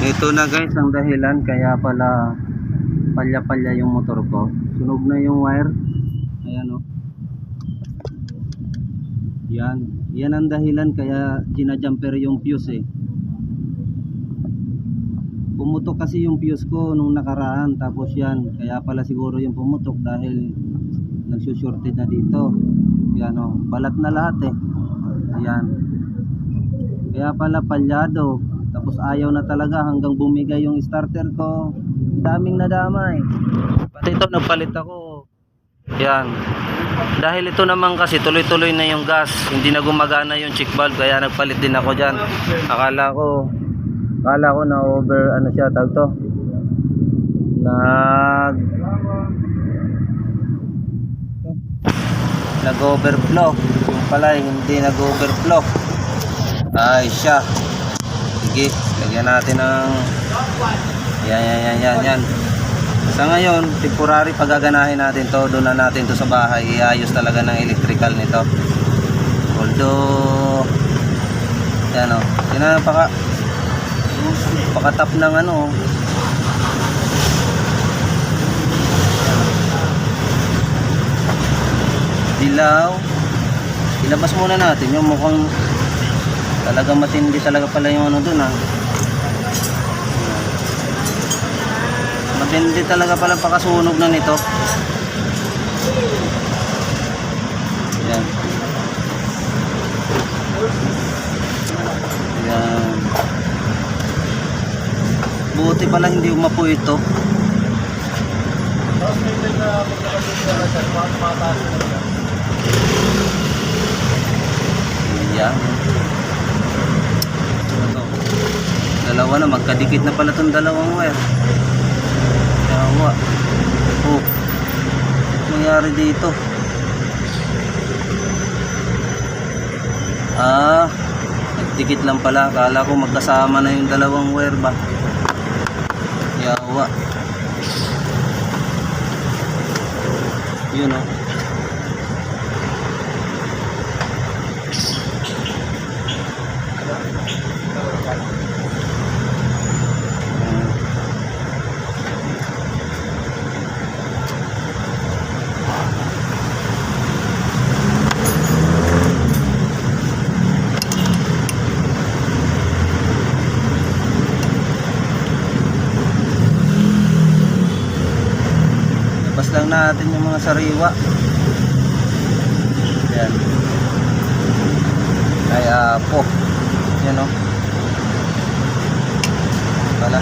Ito na guys ang dahilan kaya pala palya-palya yung motor ko. Sunog na yung wire. Ayan o. Yan ang dahilan kaya ginajumper yung fuse eh. Pumutok kasi yung fuse ko nung nakaraan, tapos yan kaya pala siguro yung pumutok dahil nagsushorted na dito. Yan o, balat na lahat eh. Yan, kaya pala palyado. Tapos ayaw na talaga hanggang bumigay yung starter ko. Daming nadamay. Pati ito nagpalit ako. Yan, dahil ito naman kasi tuloy-tuloy na yung gas, hindi na gumagana yung check valve, kaya nagpalit din ako dyan. Akala ko na over ano siya, tawag to, nag-overflow. Yung pala hindi nag-overflow. Ay siya. Sige, lagyan natin ng yan. Sa ngayon, temporary pagaganahin natin to. Doon na natin to sa bahay. Iayos talaga ng electrical nito. Although yan o, yan na pakatap ng ano. Dilaw. Ilabas muna natin yung mukhang talagang matindi talaga pala yung ano dun ha. Matindi talaga pala pakasunog na nito. Yan. Yan. Buti pala hindi umapo ito. Yan. Dalawa na, magkadikit na pala itong dalawang wire. Yawa. Oh, nangyari dito? Nagdikit lang pala. Akala ko magkasama na yung dalawang wire ba. Yawa. Yun o. Labas lang natin yung mga sariwa. Yan. Kaya po. Yan o. Wala.